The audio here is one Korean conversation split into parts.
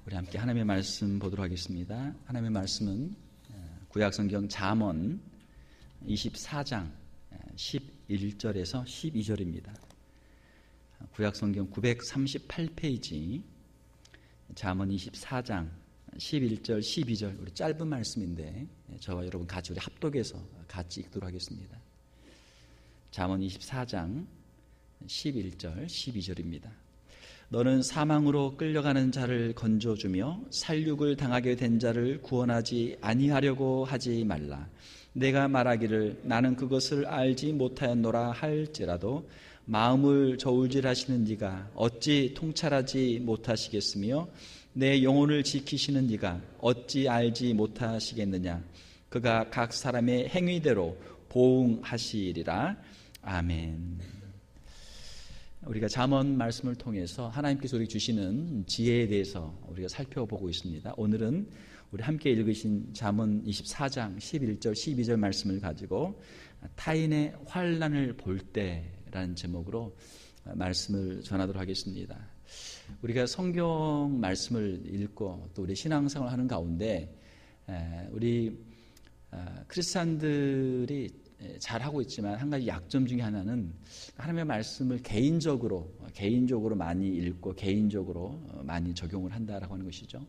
우리 함께 하나님의 말씀 보도록 하겠습니다. 하나님의 말씀은 구약성경 잠언 24장 11절에서 12절입니다. 구약성경 938페이지 잠언 24장 11절 12절 우리 짧은 말씀인데 저와 여러분 같이 우리 합독해서 같이 읽도록 하겠습니다. 잠언 24장 11절 12절입니다. 너는 사망으로 끌려가는 자를 건져주며 살육을 당하게 된 자를 구원하지 아니하려고 하지 말라. 내가 말하기를 나는 그것을 알지 못하였노라 할지라도 마음을 저울질하시는 네가 어찌 통찰하지 못하시겠으며 내 영혼을 지키시는 네가 어찌 알지 못하시겠느냐. 그가 각 사람의 행위대로 보응하시리라. 아멘. 우리가 잠언 말씀을 통해서 하나님께서 우리에게 주시는 지혜에 대해서 우리가 살펴보고 있습니다. 오늘은 우리 함께 읽으신 잠언 24장 11절 12절 말씀을 가지고 타인의 환난을 볼 때라는 제목으로 말씀을 전하도록 하겠습니다. 우리가 성경 말씀을 읽고 또 우리 신앙생활을 하는 가운데 우리 크리스찬들이 잘하고 있지만 한 가지 약점 중에 하나는 하나님의 말씀을 개인적으로 많이 읽고 개인적으로 많이 적용을 한다라고 하는 것이죠.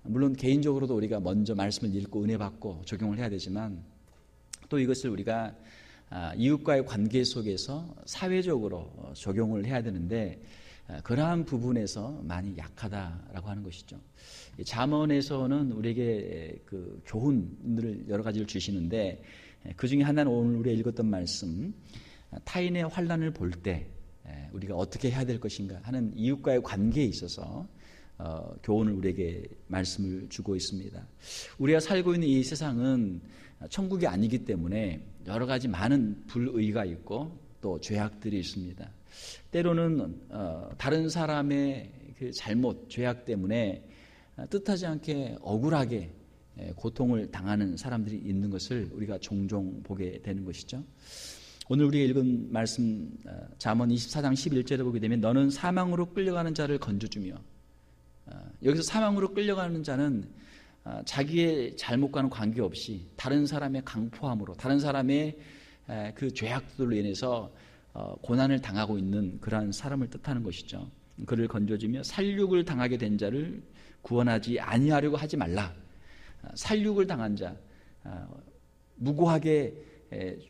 물론 개인적으로도 우리가 먼저 말씀을 읽고 은혜 받고 적용을 해야 되지만 또 이것을 우리가 이웃과의 관계 속에서 사회적으로 적용을 해야 되는데 그러한 부분에서 많이 약하다라고 하는 것이죠. 잠언에서는 우리에게 그 교훈을 여러 가지를 주시는데 그 중에 하나는 오늘 우리가 읽었던 말씀, 타인의 환난을 볼 때 우리가 어떻게 해야 될 것인가 하는 이웃과의 관계에 있어서 교훈을 우리에게 말씀을 주고 있습니다. 우리가 살고 있는 이 세상은 천국이 아니기 때문에 여러 가지 많은 불의가 있고 또 죄악들이 있습니다. 때로는 다른 사람의 그 잘못, 죄악 때문에 뜻하지 않게 억울하게 고통을 당하는 사람들이 있는 것을 우리가 종종 보게 되는 것이죠. 오늘 우리가 읽은 말씀 잠언 24장 11절에 보게 되면 너는 사망으로 끌려가는 자를 건져주며, 여기서 사망으로 끌려가는 자는 자기의 잘못과는 관계없이 다른 사람의 강포함으로 다른 사람의 그 죄악들로 인해서 고난을 당하고 있는 그러한 사람을 뜻하는 것이죠. 그를 건져주며 살육을 당하게 된 자를 구원하지 아니하려고 하지 말라. 살육을 당한 자, 무고하게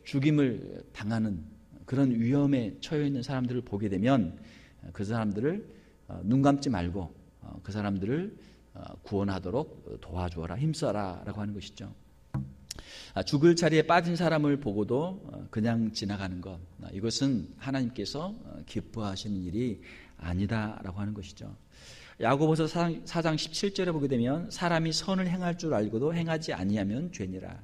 죽임을 당하는 그런 위험에 처해 있는 사람들을 보게 되면 그 사람들을 눈 감지 말고 그 사람들을 구원하도록 도와주어라, 힘써라 라고 하는 것이죠. 죽을 자리에 빠진 사람을 보고도 그냥 지나가는 것, 이것은 하나님께서 기뻐하시는 일이 아니다라고 하는 것이죠. 야고보서 4장 17절에 보게 되면 사람이 선을 행할 줄 알고도 행하지 아니하면 죄니라.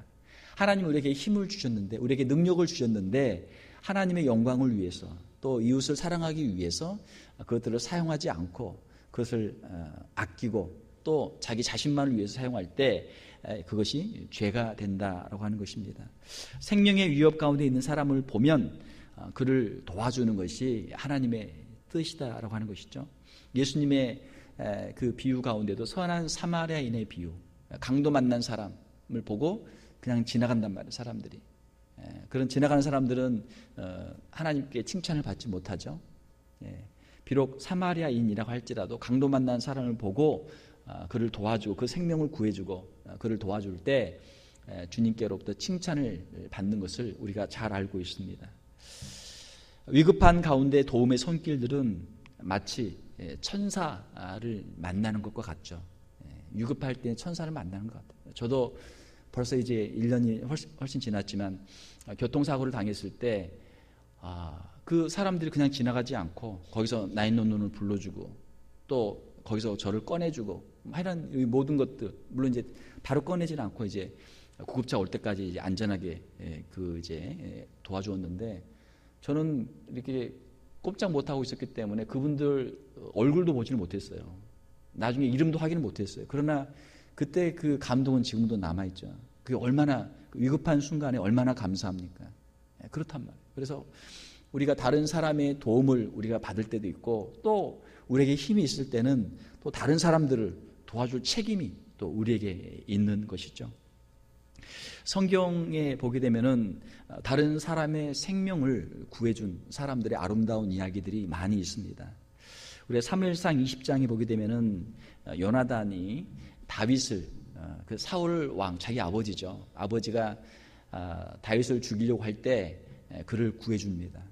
하나님 우리에게 힘을 주셨는데, 우리에게 능력을 주셨는데 하나님의 영광을 위해서 또 이웃을 사랑하기 위해서 그것들을 사용하지 않고 그것을 아끼고 또 자기 자신만을 위해서 사용할 때 그것이 죄가 된다라고 하는 것입니다. 생명의 위협 가운데 있는 사람을 보면 그를 도와주는 것이 하나님의 뜻이다라고 하는 것이죠. 예수님의 그 비유 가운데도 선한 사마리아인의 비유, 강도 만난 사람을 보고 그냥 지나간단 말이에요. 사람들이 그런 지나가는 사람들은 하나님께 칭찬을 받지 못하죠. 비록 사마리아인이라고 할지라도 강도 만난 사람을 보고 그를 도와주고 그 생명을 구해주고 그를 도와줄 때 주님께로부터 칭찬을 받는 것을 우리가 잘 알고 있습니다. 위급한 가운데 도움의 손길들은 마치 천사를 만나는 것과 같죠. 위급할 때 천사를 만나는 것 같아요. 저도 벌써 이제 1년이 훨씬 지났지만 교통사고를 당했을 때 그 사람들이 그냥 지나가지 않고 거기서 911을 불러주고 또 거기서 저를 꺼내주고 이런 모든 것들, 물론 이제 바로 꺼내지는 않고 이제 구급차 올 때까지 이제 안전하게 도와주었는데 저는 이렇게 꼼짝 못하고 있었기 때문에 그분들 얼굴도 보지를 못했어요. 나중에 이름도 확인을 못했어요. 그러나 그때 그 감동은 지금도 남아있죠. 그게 얼마나 위급한 순간에 얼마나 감사합니까? 그렇단 말이에요. 그래서 우리가 다른 사람의 도움을 우리가 받을 때도 있고 또 우리에게 힘이 있을 때는 또 다른 사람들을 도와줄 책임이 또 우리에게 있는 것이죠. 성경에 보게 되면은 다른 사람의 생명을 구해준 사람들의 아름다운 이야기들이 많이 있습니다. 우리가 사무엘상 20장에 보게 되면은 요나단이 다윗을, 그 사울 왕, 자기 아버지죠. 아버지가 다윗을 죽이려고 할 때 그를 구해줍니다.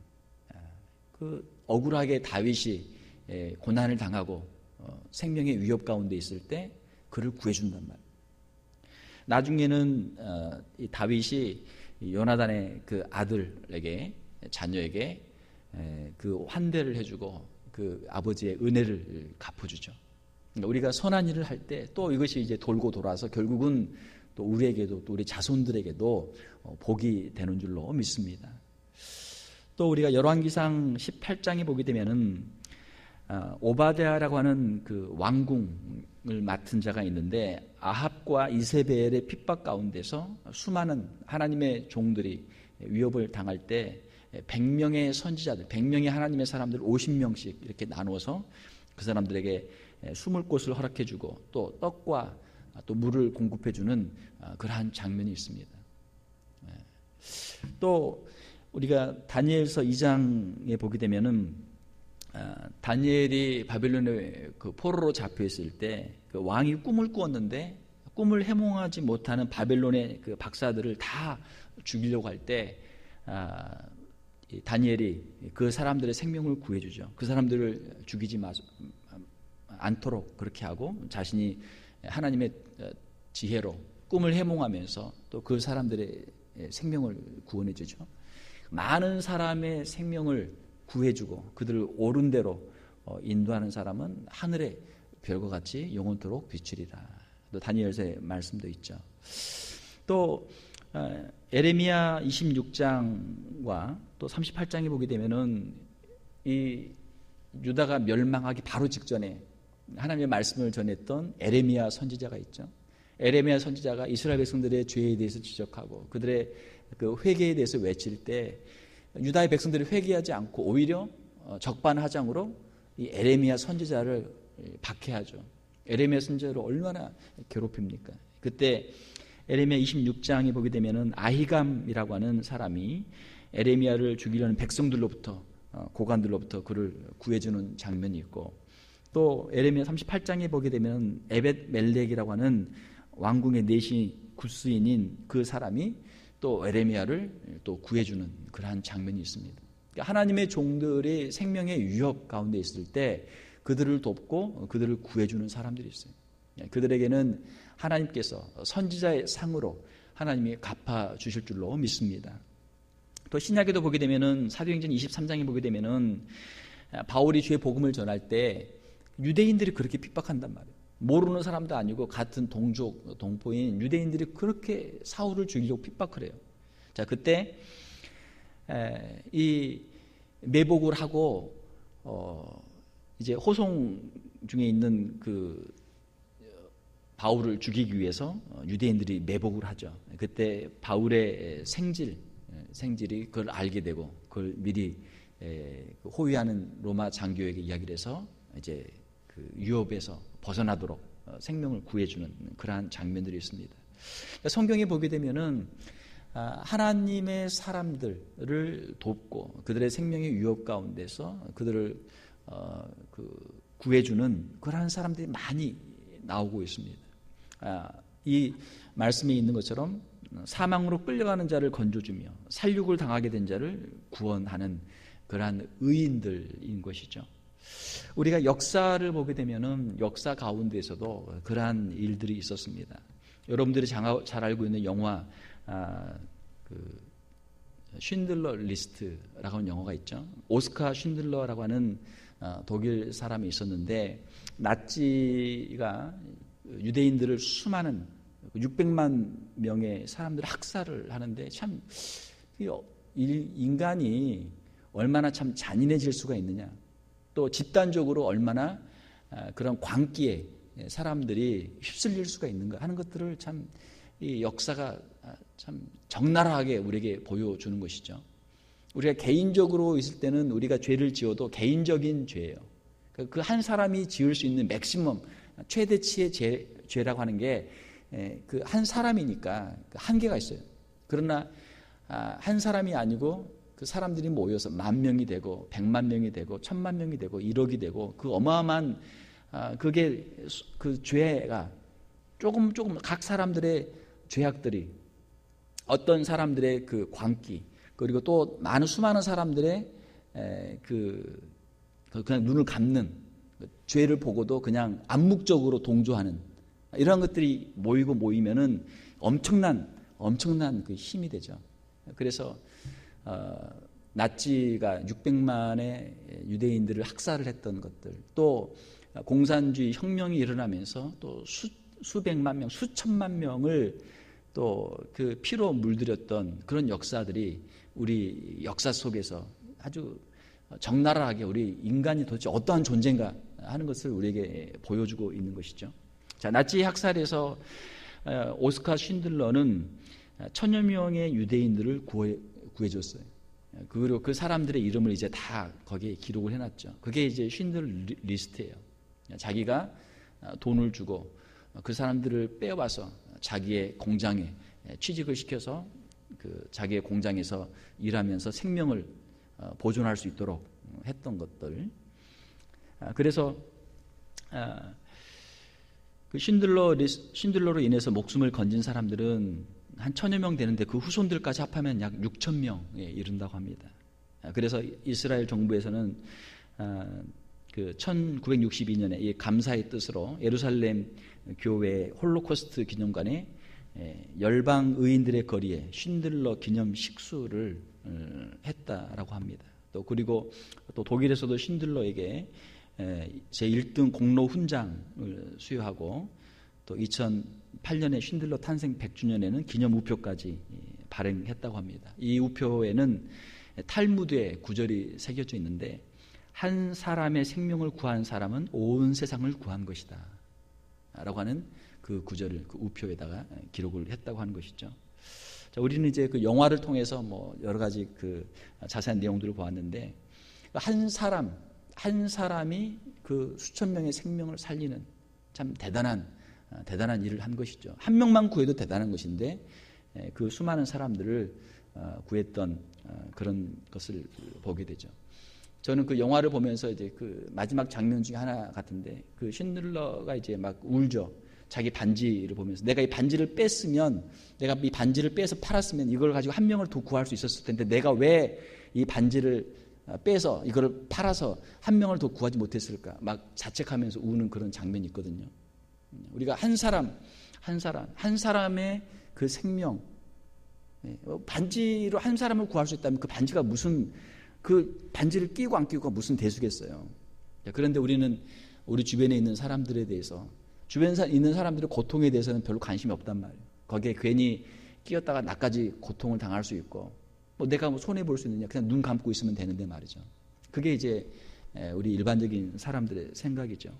그 억울하게 다윗이 고난을 당하고 생명의 위협 가운데 있을 때 그를 구해준단 말이에요. 나중에는 이 다윗이 요나단의 그 아들에게, 자녀에게 그 환대를 해주고 그 아버지의 은혜를 갚아주죠. 그러니까 우리가 선한 일을 할 때 또 이것이 이제 돌고 돌아서 결국은 또 우리에게도, 또 우리 자손들에게도 복이 되는 줄로 믿습니다. 또 우리가 열왕기상 18장에 보게 되면은 오바댜라고 하는 그 왕궁을 맡은 자가 있는데, 아합과 이세벨의 핍박 가운데서 수많은 하나님의 종들이 위협을 당할 때 100명의 선지자들, 100명의 하나님의 사람들 50명씩 이렇게 나누어서 그 사람들에게 숨을 곳을 허락해 주고 또 떡과 또 물을 공급해 주는 그러한 장면이 있습니다. 또 우리가 다니엘서 2장에 보게 되면은 다니엘이 바벨론의 그 포로로 잡혀 있을 때 그 왕이 꿈을 꾸었는데 꿈을 해몽하지 못하는 바벨론의 그 박사들을 다 죽이려고 할 때 다니엘이 그 사람들의 생명을 구해주죠. 그 사람들을 죽이지 않도록 그렇게 하고 자신이 하나님의 지혜로 꿈을 해몽하면서 또 그 사람들의 생명을 구원해주죠. 많은 사람의 생명을 구해주고 그들을 옳은 대로 인도하는 사람은 하늘의 별과 같이 영원토록 비추리라. 또 다니엘서의 말씀도 있죠. 또 에레미야 26장과 또 38장에 보게 되면은 이 유다가 멸망하기 바로 직전에 하나님의 말씀을 전했던 에레미야 선지자가 있죠. 에레미야 선지자가 이스라엘 백성들의 죄에 대해서 지적하고 그들의 그 회개에 대해서 외칠 때 유다의 백성들이 회개하지 않고 오히려 적반하장으로 이 에레미야 선지자를 박해하죠. 에레미야 선지자를 얼마나 괴롭힙니까? 그때 에레미야 26장에 보게 되면은 아히감이라고 하는 사람이 에레미야를 죽이려는 백성들로부터 고관들로부터 그를 구해주는 장면이 있고, 또 에레미야 38장에 보게 되면 에벳 멜렉이라고 하는 왕궁의 내시 구스인인 그 사람이 또 에레미야를 또 구해주는 그러한 장면이 있습니다. 그러니까 하나님의 종들이 생명의 위협 가운데 있을 때 그들을 돕고 그들을 구해주는 사람들이 있어요. 그들에게는 하나님께서 선지자의 상으로 하나님이 갚아주실 줄로 믿습니다. 또 신약에도 보게 되면은 사도행전 23장에 보게 되면은 바울이 주의 복음을 전할 때 유대인들이 그렇게 핍박한단 말이에요. 모르는 사람도 아니고 같은 동족, 동포인 유대인들이 그렇게 사울을 죽이려고 핍박을 해요. 자, 그때 이 매복을 하고 이제 호송 중에 있는 그 바울을 죽이기 위해서 유대인들이 매복을 하죠. 그때 바울의 생질이 그걸 알게 되고 그걸 미리 호위하는 로마 장교에게 이야기를 해서 이제 그 유업에서 벗어나도록 생명을 구해주는 그러한 장면들이 있습니다. 성경에 보게 되면은 하나님의 사람들을 돕고 그들의 생명의 위협 가운데서 그들을 구해주는 그러한 사람들이 많이 나오고 있습니다. 이 말씀에 있는 것처럼 사망으로 끌려가는 자를 건져주며 살육을 당하게 된 자를 구원하는 그러한 의인들인 것이죠. 우리가 역사를 보게 되면은 역사 가운데에서도 그러한 일들이 있었습니다. 여러분들이 잘 알고 있는 영화 그 쉰들러 리스트라고 하는 영화가 있죠. 오스카 쉰들러라고 하는 독일 사람이 있었는데 나치가 유대인들을 수많은 600만 명의 사람들을 학살을 하는데 참 인간이 얼마나 참 잔인해질 수가 있느냐, 또 집단적으로 얼마나 그런 광기에 사람들이 휩쓸릴 수가 있는가 하는 것들을 참 이 역사가 참 적나라하게 우리에게 보여주는 것이죠. 우리가 개인적으로 있을 때는 우리가 죄를 지어도 개인적인 죄예요. 그 한 사람이 지을 수 있는 맥시멈 최대치의 죄라고 하는 게 그 한 사람이니까 한계가 있어요. 그러나 한 사람이 아니고 그 사람들이 모여서 10,000명이 되고 1,000,000명이 되고 1,000,000명이 되고 1억이 되고 그 어마어마한 그게 그 죄가 조금 각 사람들의 죄악들이 어떤 사람들의 그 광기 그리고 또 수많은 사람들의 그냥 눈을 감는 죄를 보고도 그냥 암묵적으로 동조하는 이런 것들이 모이면은 엄청난 그 힘이 되죠. 그래서 나치가 600만의 유대인들을 학살을 했던 것들, 또 공산주의 혁명이 일어나면서 또 수백만 명, 수천만 명을 또 그 피로 물들였던 그런 역사들이 우리 역사 속에서 아주 적나라하게 우리 인간이 도대체 어떠한 존재인가 하는 것을 우리에게 보여주고 있는 것이죠. 자, 나치 학살에서 오스카 쉰들러는 1,000여 명의 유대인들을 구해줬어요. 그리고 그 사람들의 이름을 이제 다 거기에 기록을 해놨죠. 그게 이제 쉰들 리스트예요. 자기가 돈을 주고 그 사람들을 빼와서 자기의 공장에 취직을 시켜서 그 자기의 공장에서 일하면서 생명을 보존할 수 있도록 했던 것들. 그래서 그 쉰들러로 인해서 목숨을 건진 사람들은 한 1,000여 명 되는데 그 후손들까지 합하면 약 6,000명에 이른다고 합니다. 그래서 이스라엘 정부에서는 그 1962년에 이 감사의 뜻으로 예루살렘 교회 홀로코스트 기념관에 열방 의인들의 거리에 쉰들러 기념 식수를 했다라고 합니다. 또 그리고 또 독일에서도 쉰들러에게 제1등 공로 훈장을 수여하고 또 2008년에 쉰들러 탄생 100주년에는 기념 우표까지 발행했다고 합니다. 이 우표에는 탈무드의 구절이 새겨져 있는데 한 사람의 생명을 구한 사람은 온 세상을 구한 것이다 라고 하는 그 구절을 그 우표에다가 기록을 했다고 하는 것이죠. 자, 우리는 이제 그 영화를 통해서 뭐 여러 가지 그 자세한 내용들을 보았는데 한 사람이 그 수천 명의 생명을 살리는 참 대단한 일을 한 것이죠. 한 명만 구해도 대단한 것인데 그 수많은 사람들을 구했던 그런 것을 보게 되죠. 저는 그 영화를 보면서 이제 그 마지막 장면 중에 하나 같은데 그 쉰들러가 이제 막 울죠. 자기 반지를 보면서 내가 이 반지를 뺐으면 내가 이 반지를 빼서 팔았으면 이걸 가지고 한 명을 더 구할 수 있었을 텐데 내가 왜 이 반지를 빼서 이거를 팔아서 한 명을 더 구하지 못했을까 막 자책하면서 우는 그런 장면이 있거든요. 우리가 한 사람의 그 생명 반지로 한 사람을 구할 수 있다면 그 반지가 무슨 그 반지를 끼고 안 끼고가 무슨 대수겠어요. 그런데 우리는 우리 주변에 있는 사람들에 대해서 주변에 있는 사람들의 고통에 대해서는 별로 관심이 없단 말이에요. 거기에 괜히 끼었다가 나까지 고통을 당할 수 있고 뭐 내가 뭐 손해 볼 수 있느냐 그냥 눈 감고 있으면 되는데 말이죠. 그게 이제 우리 일반적인 사람들의 생각이죠.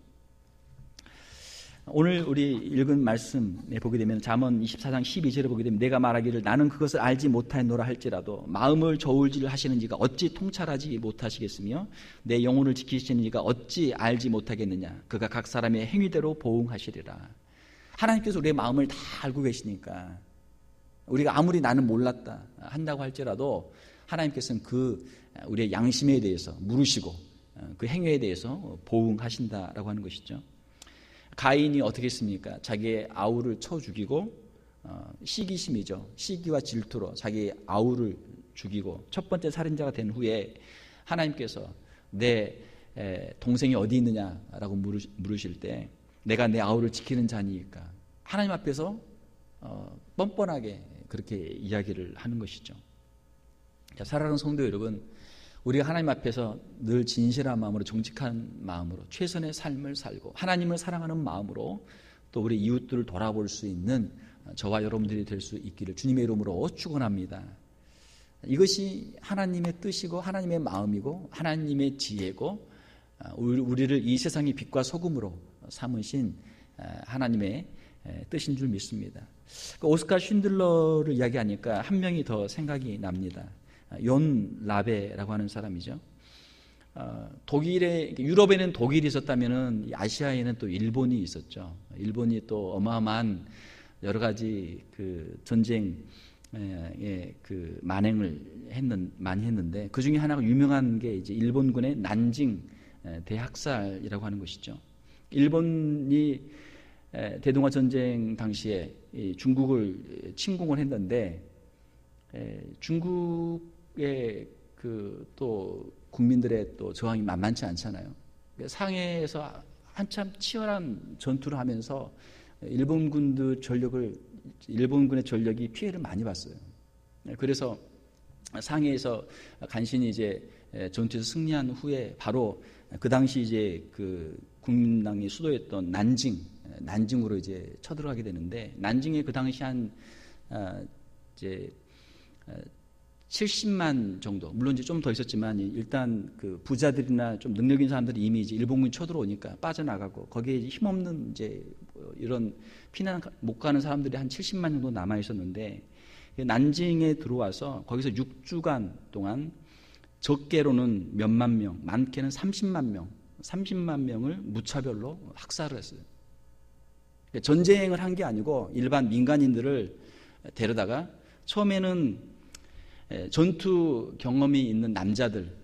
오늘 우리 읽은 말씀에 보게 되면 잠언 24장 12절에 보게 되면 내가 말하기를 나는 그것을 알지 못하노라 할지라도 마음을 저울질 하시는 이가 어찌 통찰하지 못하시겠으며 내 영혼을 지키시는 이가 어찌 알지 못하겠느냐 그가 각 사람의 행위대로 보응하시리라. 하나님께서 우리의 마음을 다 알고 계시니까 우리가 아무리 나는 몰랐다 한다고 할지라도 하나님께서는 그 우리의 양심에 대해서 물으시고 그 행위에 대해서 보응하신다라고 하는 것이죠. 가인이 어떻게 했습니까? 자기의 아우를 쳐 죽이고 시기심이죠. 시기와 질투로 자기 아우를 죽이고 첫 번째 살인자가 된 후에 하나님께서 내 동생이 어디 있느냐라고 물으실 때 내가 내 아우를 지키는 자니까 하나님 앞에서 뻔뻔하게 그렇게 이야기를 하는 것이죠. 자, 사랑하는 성도 여러분, 우리가 하나님 앞에서 늘 진실한 마음으로 정직한 마음으로 최선의 삶을 살고 하나님을 사랑하는 마음으로 또 우리 이웃들을 돌아볼 수 있는 저와 여러분들이 될 수 있기를 주님의 이름으로 축원합니다. 이것이 하나님의 뜻이고 하나님의 마음이고 하나님의 지혜고 우리를 이 세상의 빛과 소금으로 삼으신 하나님의 뜻인 줄 믿습니다. 오스카 쉰들러를 이야기하니까 한 명이 더 생각이 납니다. 연 라베라고 하는 사람이죠. 유럽에는 독일이 있었다면은 아시아에는 또 일본이 있었죠. 일본이 또 어마어마한 여러 가지 그 전쟁에 그 많이 했는데 그 중에 하나가 유명한 게 이제 일본군의 난징 대학살이라고 하는 것이죠. 일본이 대동아 전쟁 당시에 중국을 침공을 했는데 중국의 그 또 국민들의 또 저항이 만만치 않잖아요. 상해에서 한참 치열한 전투를 하면서 일본군의 전력이 피해를 많이 봤어요. 그래서 상해에서 간신히 이제 전투에서 승리한 후에 바로 그 당시 이제 그 국민당의 수도였던 난징으로 이제 쳐들어가게 되는데 난징에 그 당시 한 이제 70만 정도, 물론 이제 좀 더 있었지만 일단 그 부자들이나 좀 능력 있는 사람들이 이미 이제 일본군이 쳐들어오니까 빠져나가고 거기에 이제 힘없는 이제 이런 피난 못 가는 사람들이 한 70만 정도 남아 있었는데 난징에 들어와서 거기서 6주간 동안 적게로는 몇만 명, 많게는 30만 명을 무차별로 학살을 했어요. 전쟁을 한 게 아니고 일반 민간인들을 데려다가 처음에는 전투 경험이 있는 남자들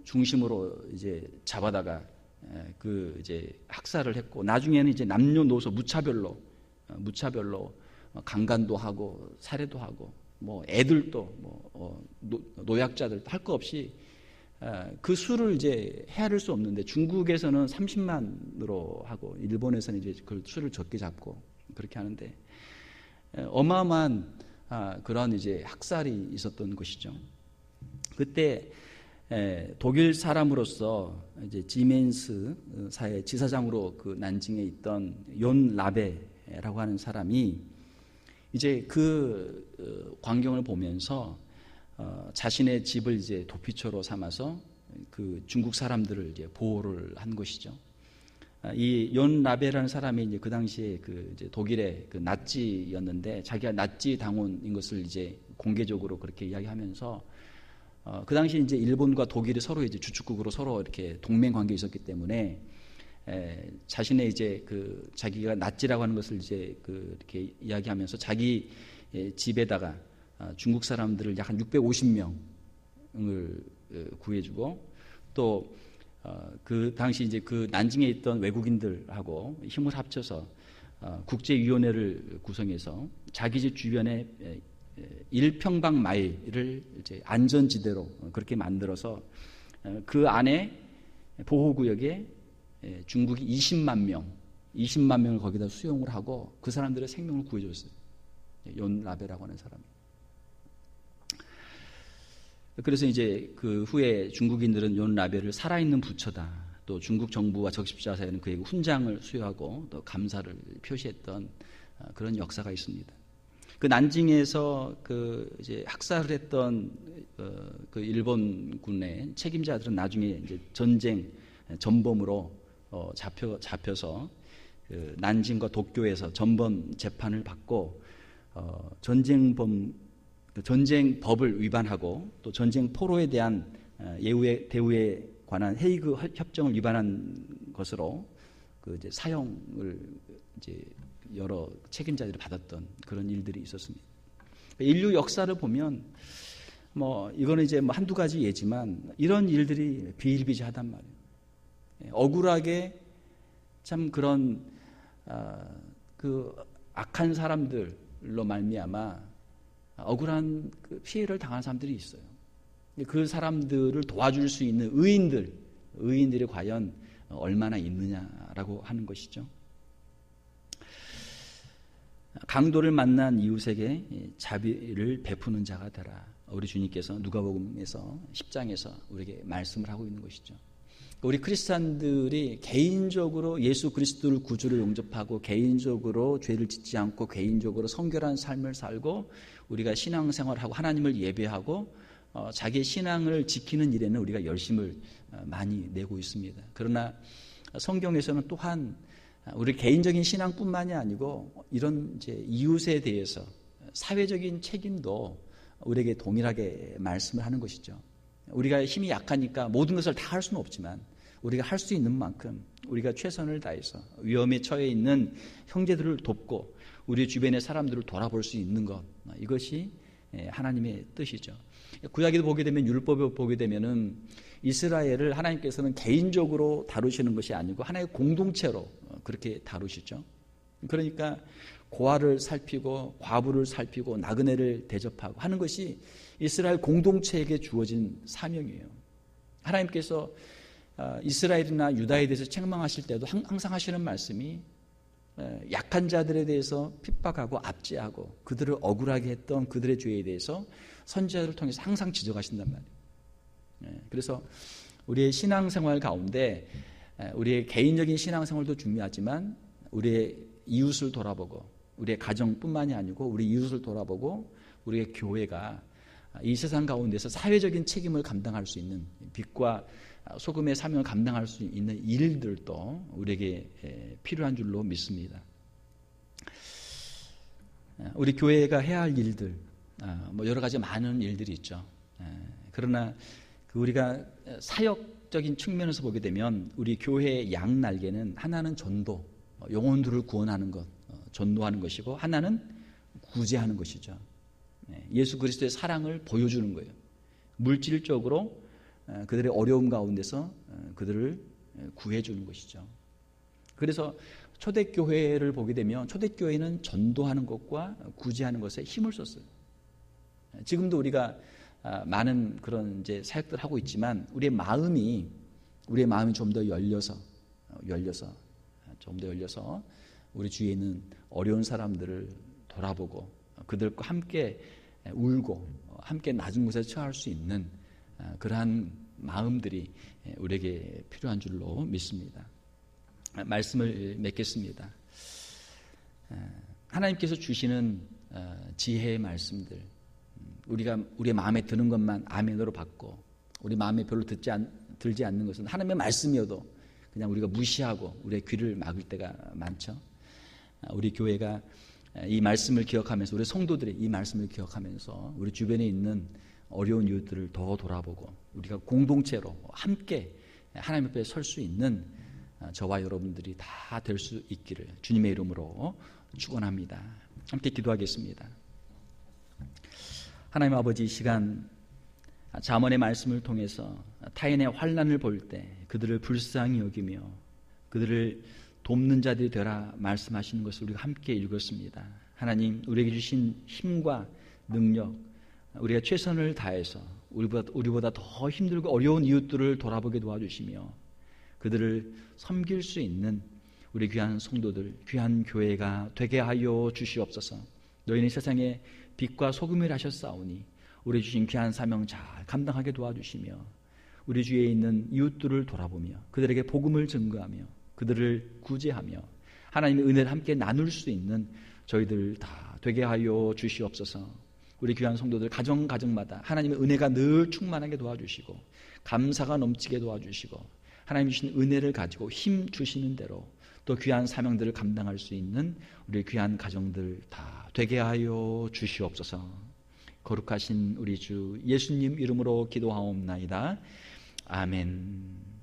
중심으로 이제 잡아다가 그 이제 학살을 했고 나중에는 이제 남녀노소 무차별로 강간도 하고 살해도 하고 뭐 애들도 뭐 노약자들도 할 거 없이 그 수를 이제 헤아릴 수 없는데 중국에서는 30만으로 하고 일본에서는 이제 그 수를 적게 잡고 그렇게 하는데 어마어마한 그런 이제 학살이 있었던 것이죠. 그때 독일 사람으로서 이제 지멘스 사회 지사장으로 그 난징에 있던 욘 라베라고 하는 사람이 이제 그 광경을 보면서 자신의 집을 이제 도피처로 삼아서 그 중국 사람들을 이제 보호를 한 것이죠. 이 욘 라베라는 사람이 이제 그 당시에 그 이제 독일의 그 나치였는데 자기가 나치 당원인 것을 이제 공개적으로 그렇게 이야기하면서 그 당시 이제 일본과 독일이 서로 이제 주축국으로 서로 이렇게 동맹 관계에 있었기 때문에 자신의 이제 그 자기가 나치라고 하는 것을 이제 그 이렇게 이야기하면서 자기 집에다가 중국 사람들을 약 한 650명을 구해주고 또 그 당시 이제 그 난징에 있던 외국인들하고 힘을 합쳐서 국제위원회를 구성해서 자기 집 주변에 1평방 마일을 이제 안전지대로 그렇게 만들어서 그 안에 보호구역에 중국이 20만 명을 거기다 수용을 하고 그 사람들의 생명을 구해줬어요. 욘 라베라고 하는 사람이. 그래서 이제 그 후에 중국인들은 욘 라베를 살아있는 부처다. 또 중국 정부와 적십자 사회는 그에게 훈장을 수여하고 또 감사를 표시했던 그런 역사가 있습니다. 그 난징에서 그 이제 학살을 했던 그 일본군의 책임자들은 나중에 이제 전쟁 전범으로 잡혀서 그 난징과 도쿄에서 전범 재판을 받고 전쟁법을 위반하고 또 전쟁 포로에 대한 대우에 관한 헤이그 협정을 위반한 것으로 그 이제 사형을 이제 여러 책임자들이 받았던 그런 일들이 있었습니다. 인류 역사를 보면 뭐 이거는 이제 뭐 한두 가지 예지만 이런 일들이 비일비재하단 말이에요. 억울하게 참 그런 그 악한 사람들로 말미암아 억울한 그 피해를 당한 사람들이 있어요. 그 사람들을 도와줄 수 있는 의인들이 과연 얼마나 있느냐라고 하는 것이죠. 강도를 만난 이웃에게 자비를 베푸는 자가 되라. 우리 주님께서 누가복음에서 10장에서 우리에게 말씀을 하고 있는 것이죠. 우리 크리스찬들이 개인적으로 예수 그리스도를 구주로 용접하고 개인적으로 죄를 짓지 않고 개인적으로 성결한 삶을 살고 우리가 신앙생활하고 하나님을 예배하고 자기의 신앙을 지키는 일에는 우리가 열심을 많이 내고 있습니다. 그러나 성경에서는 또한 우리 개인적인 신앙뿐만이 아니고 이런 이제 이웃에 대해서 사회적인 책임도 우리에게 동일하게 말씀을 하는 것이죠. 우리가 힘이 약하니까 모든 것을 다 할 수는 없지만 우리가 할 수 있는 만큼 우리가 최선을 다해서 위험에 처해 있는 형제들을 돕고 우리 주변의 사람들을 돌아볼 수 있는 것, 이것이 하나님의 뜻이죠. 구약에도 보게 되면, 율법에 보게 되면은 이스라엘을 하나님께서는 개인적으로 다루시는 것이 아니고 하나의 공동체로 그렇게 다루시죠. 그러니까 고아를 살피고 과부를 살피고 나그네를 대접하고 하는 것이 이스라엘 공동체에게 주어진 사명이에요. 하나님께서 이스라엘이나 유다에 대해서 책망하실 때도 항상 하시는 말씀이 약한 자들에 대해서 핍박하고 압제하고 그들을 억울하게 했던 그들의 죄에 대해서 선지자들을 통해서 항상 지적하신단 말이에요. 그래서 우리의 신앙생활 가운데 우리의 개인적인 신앙생활도 중요하지만 우리의 이웃을 돌아보고 우리의 가정뿐만이 아니고 우리 이웃을 돌아보고 우리의 교회가 이 세상 가운데서 사회적인 책임을 감당할 수 있는, 빛과 소금의 사명을 감당할 수 있는 일들도 우리에게 필요한 줄로 믿습니다. 우리 교회가 해야 할 일들, 여러 가지 많은 일들이 있죠. 그러나 우리가 사역적인 측면에서 보게 되면 우리 교회의 양날개는 하나는 전도, 영혼들을 구원하는 것, 전도하는 것이고, 하나는 구제하는 것이죠. 예수 그리스도의 사랑을 보여주는 거예요. 물질적으로 그들의 어려움 가운데서 그들을 구해주는 것이죠. 그래서 초대교회를 보게 되면 초대교회는 전도하는 것과 구제하는 것에 힘을 썼어요. 지금도 우리가 많은 그런 이제 사역들을 하고 있지만 우리의 마음이 좀 더 열려서 우리 주위에 있는 어려운 사람들을 돌아보고 그들과 함께 울고 함께 낮은 곳에 처할 수 있는 그러한 마음들이 우리에게 필요한 줄로 믿습니다. 말씀을 맺겠습니다. 하나님께서 주시는 지혜의 말씀들, 우리의 마음에 드는 것만 아멘으로 받고 우리 마음에 별로 들지 않는 것은 하나님의 말씀이어도 그냥 우리가 무시하고 우리의 귀를 막을 때가 많죠. 우리 교회가 이 말씀을 기억하면서, 우리 성도들이 이 말씀을 기억하면서 우리 주변에 있는 어려운 이웃들을 더 돌아보고 우리가 공동체로 함께 하나님 앞에 설 수 있는 저와 여러분들이 다 될 수 있기를 주님의 이름으로 축원합니다. 함께 기도하겠습니다. 하나님 아버지, 이 시간 잠언의 말씀을 통해서 타인의 환난을 볼 때 그들을 불쌍히 여기며 그들을 돕는 자들이 되라 말씀하시는 것을 우리가 함께 읽었습니다. 하나님, 우리에게 주신 힘과 능력, 우리가 최선을 다해서 우리보다 더 힘들고 어려운 이웃들을 돌아보게 도와주시며 그들을 섬길 수 있는 우리 귀한 성도들, 귀한 교회가 되게 하여 주시옵소서. 너희는 세상에 빛과 소금을 하셨사오니 우리 주신 귀한 사명 잘 감당하게 도와주시며 우리 주위에 있는 이웃들을 돌아보며 그들에게 복음을 증거하며 그들을 구제하며 하나님의 은혜를 함께 나눌 수 있는 저희들 다 되게 하여 주시옵소서. 우리 귀한 성도들 가정마다 하나님의 은혜가 늘 충만하게 도와주시고 감사가 넘치게 도와주시고 하나님 주신 은혜를 가지고 힘 주시는 대로 또 귀한 사명들을 감당할 수 있는 우리 귀한 가정들 다 되게 하여 주시옵소서. 거룩하신 우리 주 예수님 이름으로 기도하옵나이다. 아멘.